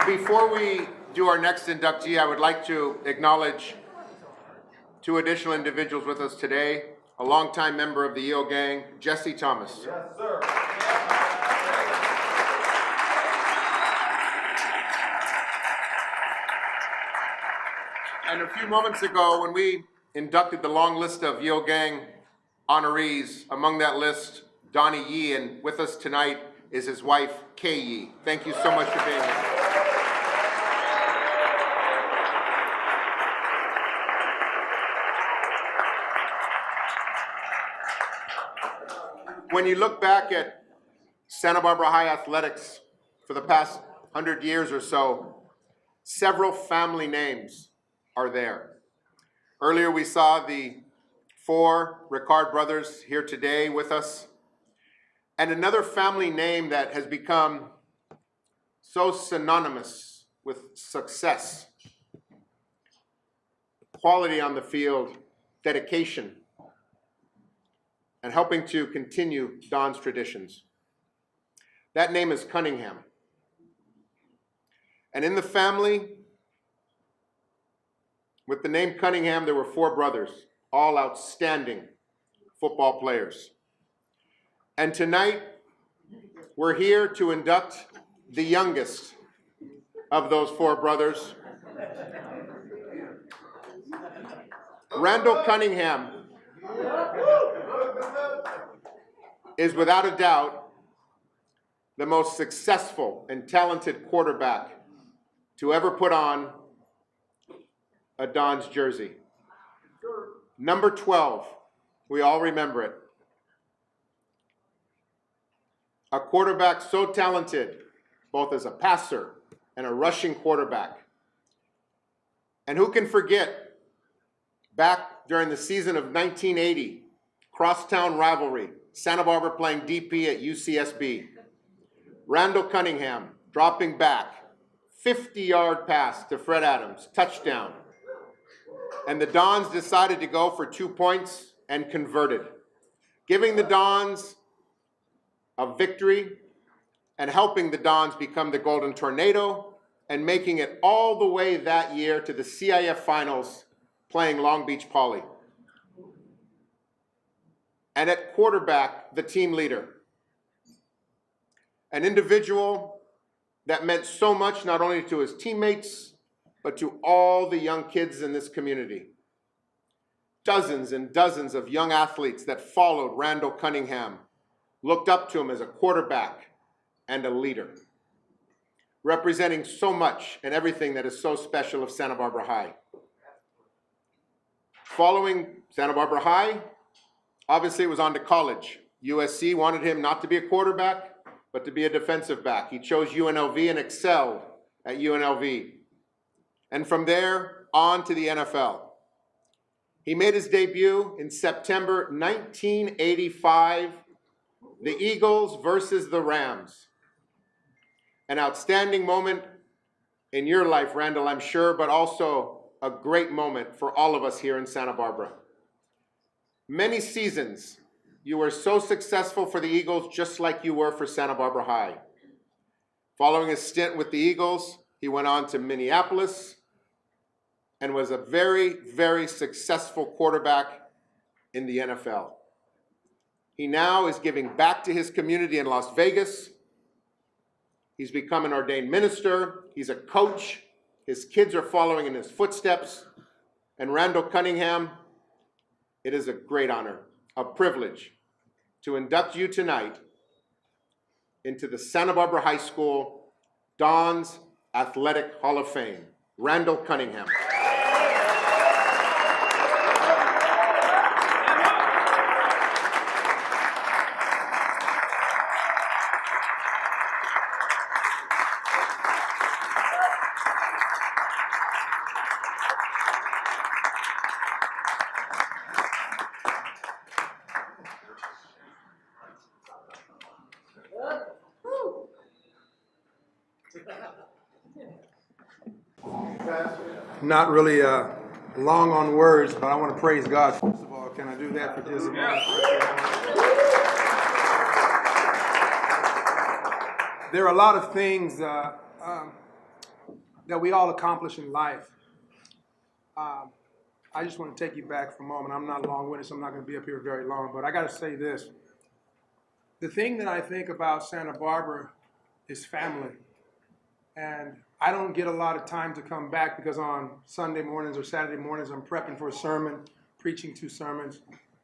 Before we do our next inductee, I would like to acknowledge two additional individuals with us today. A longtime member of the EO gang, Jesse Thomas. Yes, sir. And a few moments ago, when we inducted the long list of EO gang honorees, among that list, Donnie Yee, and with us tonight is his wife, Kay Yee. Thank you so much for being here. When you look back at Santa Barbara High athletics for the past 100 years or so, several family names are there. Earlier we saw the 4 Ricard brothers here today with us. And another family name that has become so synonymous with success, quality on the field, dedication, and helping to continue Don's traditions. That name is Cunningham. And in the family, with the name Cunningham, there were 4 brothers, all outstanding football players. And tonight, we're here to induct the youngest of those 4 brothers, Randall Cunningham is without a doubt the most successful and talented quarterback to ever put on a Don's jersey. Number 12, we all remember it. A quarterback so talented, both as a passer and a rushing quarterback. And who can forget, back during the season of 1980, crosstown rivalry, Santa Barbara playing DP at UCSB. Randall Cunningham dropping back, 50-yard pass to Fred Adams, touchdown. And the Dons decided to go for 2 points and converted, giving the Dons a victory and helping the Dons become the Golden Tornado and making it all the way that year to the CIF Finals playing Long Beach Poly. And at quarterback, the team leader, an individual that meant so much not only to his teammates, but to all the young kids in this community. Dozens and dozens of young athletes that followed Randall Cunningham looked up to him as a quarterback and a leader, representing so much and everything that is so special of Santa Barbara High. Following Santa Barbara High, obviously it was on to college. USC wanted him not to be a quarterback, but to be a defensive back. He chose UNLV and excelled at UNLV. And from there on to the NFL. He made his debut in September 1985, the Eagles versus the Rams. An outstanding moment in your life, Randall, I'm sure, but also a great moment for all of us here in Santa Barbara. Many seasons, you were so successful for the Eagles just like you were for Santa Barbara High. Following a stint with the Eagles, he went on to Minneapolis and was a very, very successful quarterback in the NFL. He now is giving back to his community in Las Vegas. He's become an ordained minister. He's a coach. His kids are following in his footsteps. And Randall Cunningham, it is a great honor, a privilege to induct you tonight into the Santa Barbara High School Don's Athletic Hall of Fame. Randall Cunningham. Not really long on words, but I want to praise God. First of all, can I do that for just a moment? There are a lot of things that we all accomplish in life. I just want to take you back for a moment. I'm not long-winded, so I'm not going to be up here very long, but I got to say this. The thing that I think about Santa Barbara is family. And I don't get a lot of time to come back because on Sunday mornings or Saturday mornings, I'm prepping for a sermon, preaching 2 sermons.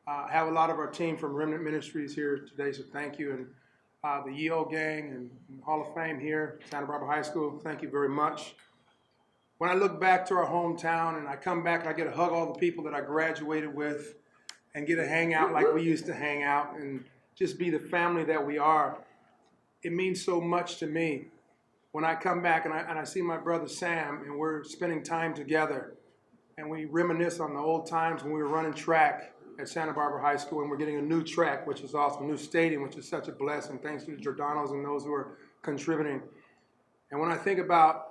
I have a lot of our team from Remnant Ministries here today, so thank you. And the EO gang and Hall of Fame here, Santa Barbara High School, thank you very much. When I look back to our hometown and I come back and I get to hug all the people that I graduated with and get to hang out like we used to hang out and just be the family that we are, it means so much to me. When I come back and I see my brother Sam and we're spending time together and we reminisce on the old times when we were running track at Santa Barbara High School, and we're getting a new track, which is awesome, a new stadium, which is such a blessing, thanks to the Giordanos and those who are contributing. And when I think about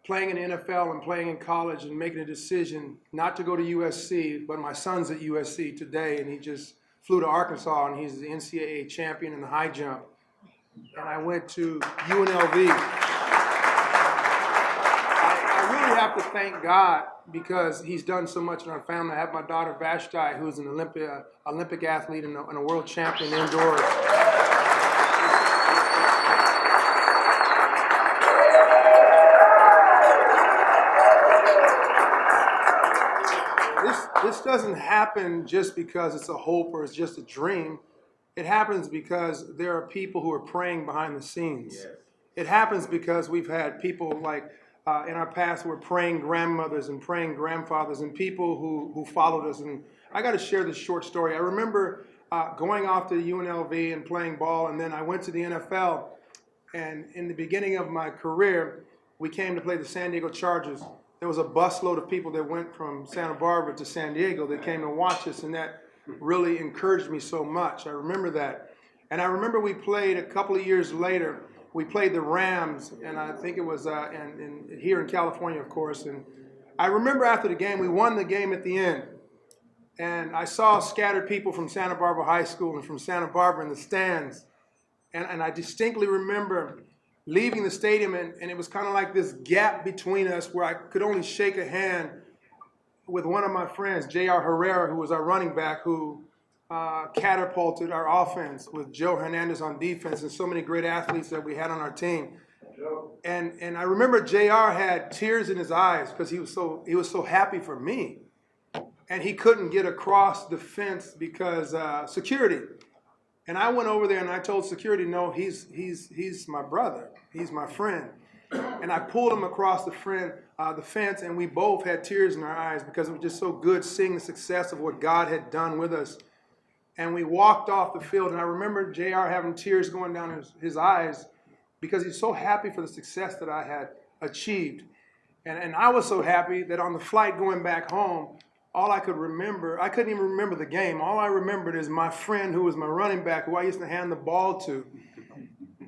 playing in the NFL and playing in college and making a decision not to go to USC, but my son's at USC today, and he just flew to Arkansas, and he's the NCAA champion in the high jump. And I went to UNLV. I really have to thank God because he's done so much in our family. I have my daughter Vashti, who's an Olympic athlete and a world champion indoors. This doesn't happen just because it's a hope or it's just a dream. It happens because there are people who are praying behind the scenes. Yes. It happens because we've had people like in our past who were praying grandmothers and praying grandfathers and people who followed us. And I got to share this short story. I remember going off to UNLV and playing ball, and then I went to the NFL. And in the beginning of my career, we came to play the San Diego Chargers. There was a busload of people that went from Santa Barbara to San Diego that came to watch us, and that really encouraged me so much. I remember that. And I remember we played a couple of years later. We played the Rams, and I think it was here in California, of course. And I remember after the game, we won the game at the end. And I saw scattered people from Santa Barbara High School and from Santa Barbara in the stands. And I distinctly remember leaving the stadium, and it was kind of like this gap between us where I could only shake a hand with one of my friends, J.R. Herrera, who was our running back, who catapulted our offense with Joe Hernandez on defense and so many great athletes that we had on our team. And I remember J.R. had tears in his eyes because he was so happy for me. And he couldn't get across the fence because security. And I went over there and I told security, no, he's my brother. He's my friend. And I pulled him across the fence, and we both had tears in our eyes because it was just so good seeing the success of what God had done with us. And we walked off the field, and I remember JR having tears going down his eyes because he's so happy for the success that I had achieved. And I was so happy that on the flight going back home, all I could remember, I couldn't even remember the game. All I remembered is my friend who was my running back, who I used to hand the ball to,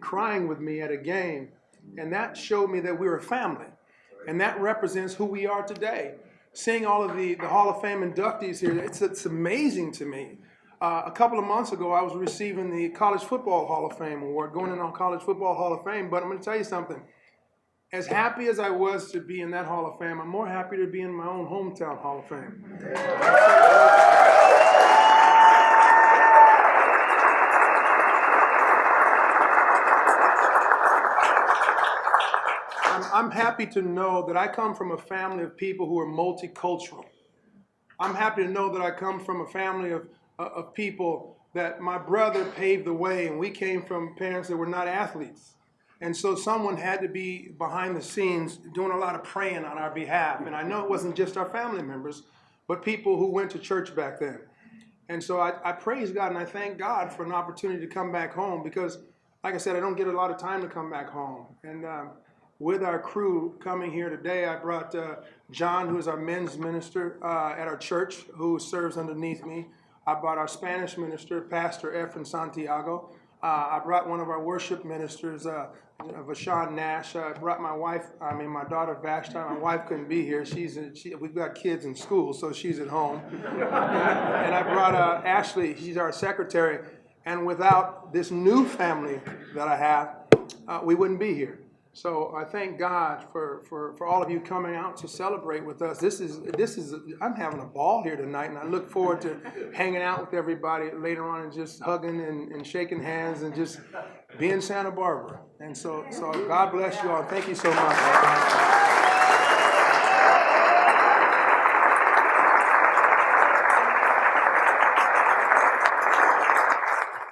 crying with me at a game. And that showed me that we were a family. And that represents who we are today. Seeing all of the Hall of Fame inductees here, it's amazing to me. A couple of months ago, I was receiving the College Football Hall of Fame award, going in on College Football Hall of Fame. But I'm going to tell you something. As happy as I was to be in that Hall of Fame, I'm more happy to be in my own hometown Hall of Fame. I'm happy to know that I come from a family of people who are multicultural. I'm happy to know that I come from a family of people that my brother paved the way, and we came from parents that were not athletes. And so someone had to be behind the scenes doing a lot of praying on our behalf. And I know it wasn't just our family members, but people who went to church back then. And so I praise God and I thank God for an opportunity to come back home because, like I said, I don't get a lot of time to come back home. And with our crew coming here today, I brought John, who is our men's minister at our church, who serves underneath me. I brought our Spanish minister, Pastor F. in Santiago. I brought one of our worship ministers, Vashawn Nash. I brought my daughter Vashti. My wife couldn't be here. We've got kids in school, so she's at home. And I brought Ashley. She's our secretary. And without this new family that I have, we wouldn't be here. So I thank God for all of you coming out to celebrate with us. This is I'm having a ball here tonight, and I look forward to hanging out with everybody later on and just hugging and shaking hands and just being Santa Barbara. And so God bless you all. Thank you so much.